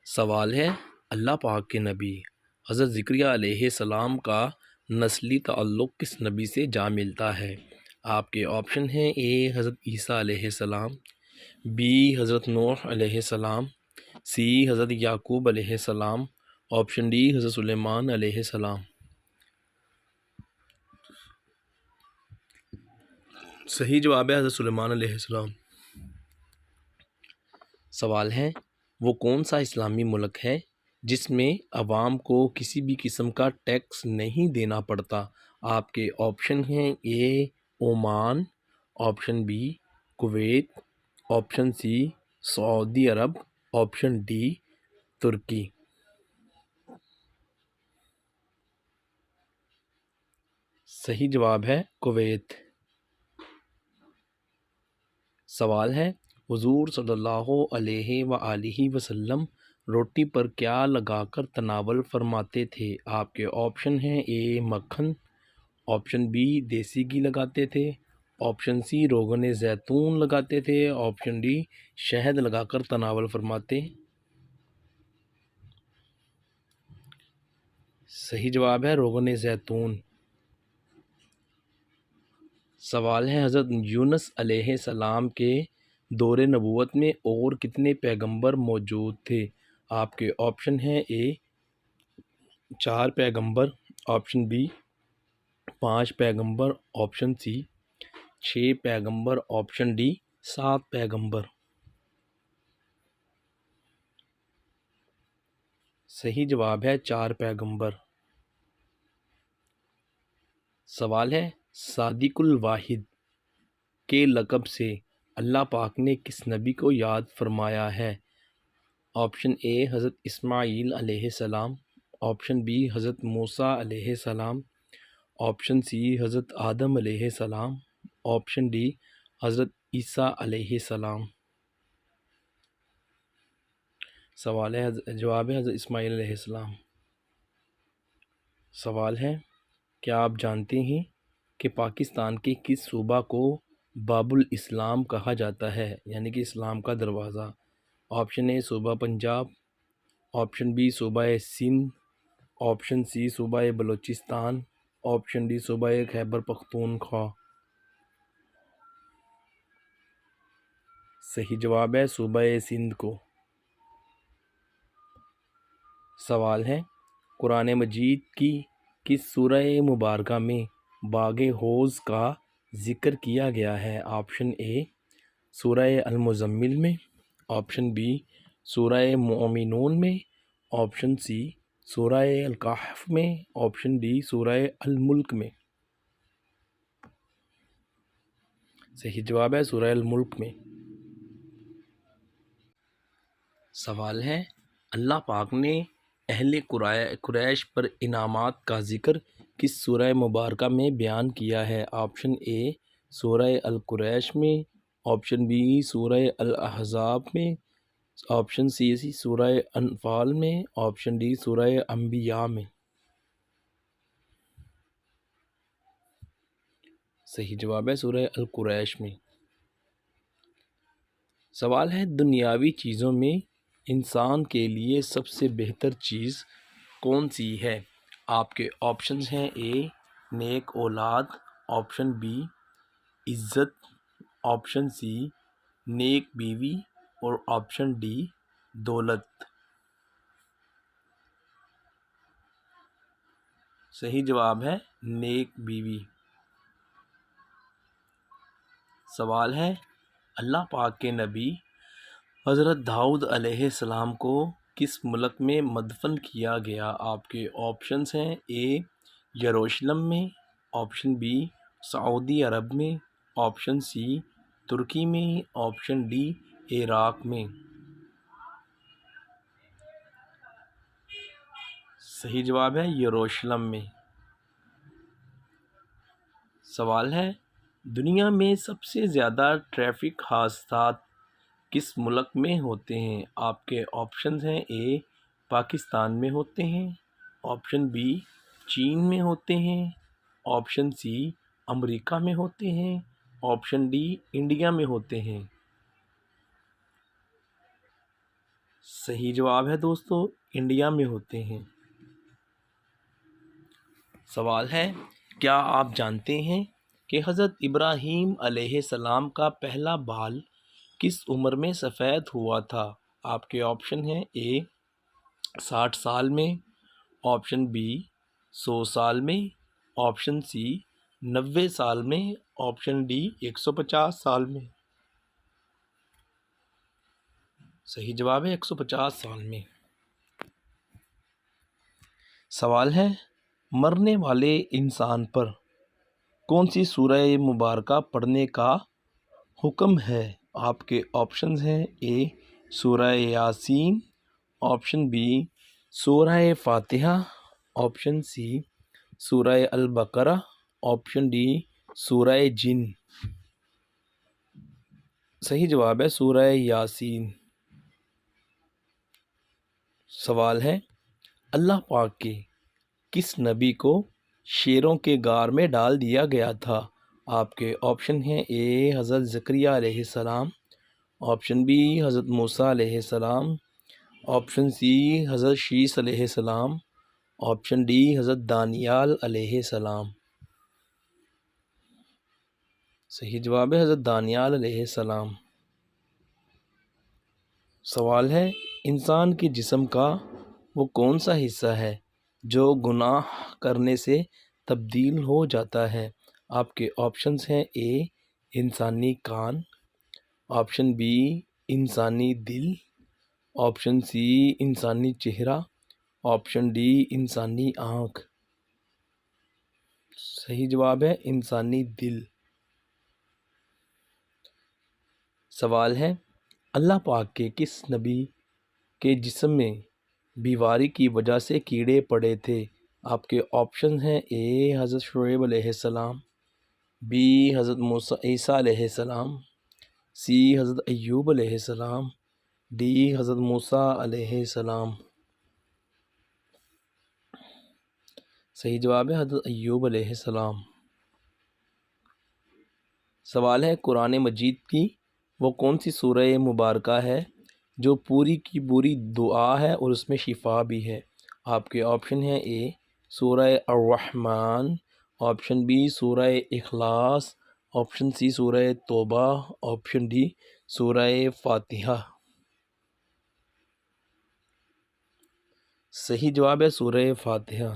سوال ہے، اللہ پاک کے نبی حضرت زکریا علیہ السلام کا نسلی تعلق کس نبی سے جا ملتا ہے؟ آپ کے آپشن ہیں: اے حضرت عیسیٰ علیہ السلام، بی حضرت نوح علیہ السلام، سی حضرت یعقوب علیہ السلام، آپشن ڈی حضرت سلیمان علیہ السلام۔ صحیح جواب ہے حضرت سلیمان علیہ السلام۔ سوال ہے، وہ کون سا اسلامی ملک ہے جس میں عوام کو کسی بھی قسم کا ٹیکس نہیں دینا پڑتا؟ آپ کے آپشن ہیں: A Oman, option B Kuwait, option C Saudi Arab, option D Turkey. صحیح جواب ہے کویت۔ سوال ہے، حضور صلی اللہ علیہ وآلہ وسلم روٹی پر کیا لگا کر تناول فرماتے تھے؟ آپ کے آپشن ہیں: اے مکھن، آپشن بی دیسی گھی لگاتے تھے، آپشن سی روغن زیتون لگاتے تھے، آپشن ڈی شہد لگا کر تناول فرماتے۔ صحیح جواب ہے روغن زیتون۔ سوال ہے، حضرت یونس علیہ السلام کے دور نبوت میں اور کتنے پیغمبر موجود تھے؟ آپ کے آپشن ہیں: اے 4 پیغمبر، آپشن بی 5 پیغمبر، آپشن سی 6 پیغمبر، آپشن ڈی 7 پیغمبر۔ صحیح جواب ہے 4 پیغمبر۔ سوال ہے، صادق الواحد کے لقب سے اللہ پاک نے کس نبی کو یاد فرمایا ہے؟ آپشن اے حضرت اسماعیل علیہ السلام، آپشن بی حضرت موسیٰ علیہ السلام، آپشن سی حضرت آدم علیہ السلام، آپشن ڈی حضرت عیسیٰ علیہ السلام۔ سوال ہے، جواب ہے حضرت اسماعیل علیہ السلام۔ سوال ہے، کیا آپ جانتے ہیں کہ پاکستان کے کس صوبہ کو باب الاسلام کہا جاتا ہے، یعنی کہ اسلام کا دروازہ؟ آپشن اے صوبہ پنجاب، آپشن بی صوبہ سندھ، آپشن سی صوبہ بلوچستان، آپشن ڈی صوبہ خیبر پختونخوا۔ صحیح جواب ہے صوبہ سندھ کو۔ سوال ہے، قرآن مجید کی کس سورہ مبارکہ میں باغ حوض کا ذکر کیا گیا ہے؟ آپشن اے سورہ المزمل میں، آپشن بی سورہ مومنون میں، آپشن سی سورہ الکہف میں، آپشن ڈی سورہ الملک میں۔ صحیح جواب ہے سورہ الملک میں۔ سوال ہے، اللہ پاک نے اہل قریش پر انعامات کا ذکر کس سورہ مبارکہ میں بیان کیا ہے؟ آپشن اے سورہ القریش میں، آپشن بی سورہ الاحزاب میں، آپشن سی سورہ انفال میں، آپشن ڈی سورہ انبیاء میں۔ صحیح جواب ہے سورہ القریش میں۔ سوال ہے، دنیاوی چیزوں میں انسان کے لیے سب سے بہتر چیز کون سی ہے؟ آپ کے آپشنز ہیں: اے نیک اولاد، آپشن بی عزت، آپشن سی نیک بیوی، اور آپشن ڈی دولت۔ صحیح جواب ہے نیک بیوی۔ سوال ہے، اللہ پاک کے نبی حضرت داؤد علیہ السلام کو کس ملک میں مدفن کیا گیا؟ آپ کے آپشنز ہیں: اے یروشلم میں، آپشن بی سعودی عرب میں، آپشن سی ترکی میں، آپشن ڈی عراق میں۔ صحیح جواب ہے یروشلم میں۔ سوال ہے، دنیا میں سب سے زیادہ ٹریفک حادثات کس ملک میں ہوتے ہیں؟ آپ کے آپشنز ہیں: اے پاکستان میں ہوتے ہیں، آپشن بی چین میں ہوتے ہیں، آپشن سی امریکہ میں ہوتے ہیں، آپشن ڈی انڈیا میں ہوتے ہیں۔ صحیح جواب ہے دوستو، انڈیا میں ہوتے ہیں۔ سوال ہے، کیا آپ جانتے ہیں کہ حضرت ابراہیم علیہ السلام کا پہلا بال کس عمر میں سفید ہوا تھا؟ آپ کے آپشن ہیں: اے 60 سال میں، آپشن بی 100 سال میں، آپشن سی 90 سال میں، آپشن ڈی 150 سال میں۔ صحیح جواب ہے 150 سال میں۔ سوال ہے، مرنے والے انسان پر کون سی سورہ مبارکہ پڑھنے کا حکم ہے؟ آپ کے آپشنز ہیں: اے سورہ یاسین، آپشن بی سورہ فاتحہ، آپشن سی سورہ البقرہ، آپشن ڈی سورہ جن۔ صحیح جواب ہے سورہ یاسین۔ سوال ہے، اللہ پاک کے کس نبی کو شیروں کے غار میں ڈال دیا گیا تھا؟ آپ کے آپشن ہیں: اے حضرت زکریا علیہ السلام، آپشن بی حضرت موسیٰ علیہ السلام، آپشن سی حضرت شیس علیہ السلام، آپشن ڈی حضرت دانیال علیہ السلام۔ صحیح جواب ہے حضرت دانیال علیہ السلام۔ سوال ہے، انسان کے جسم کا وہ کون سا حصہ ہے جو گناہ کرنے سے تبدیل ہو جاتا ہے؟ آپ کے آپشنز ہیں: اے انسانی کان، آپشن بی انسانی دل، آپشن سی انسانی چہرہ، آپشن ڈی انسانی آنکھ۔ صحیح جواب ہے انسانی دل۔ سوال ہے، اللہ پاک کے کس نبی کے جسم میں بیماری کی وجہ سے کیڑے پڑے تھے؟ آپ کے آپشن ہیں: اے حضرت شعیب علیہ السلام، بی حضرت عیسیٰ علیہ السلام، سی حضرت ایوب علیہ السلام، ڈی حضرت موسیٰ علیہ السلام۔ صحیح جواب ہے حضرت ایوب علیہ السلام۔ سوال ہے، قرآن مجید کی وہ کون سی سورہ مبارکہ ہے جو پوری کی پوری دعا ہے اور اس میں شفا بھی ہے؟ آپ کے آپشن ہیں: اے سورہ الرحمن، آپشن بی سورہ اخلاص، آپشن سی سورہ توبہ، آپشن ڈی سورہ فاتحہ۔ صحیح جواب ہے سورہ فاتحہ۔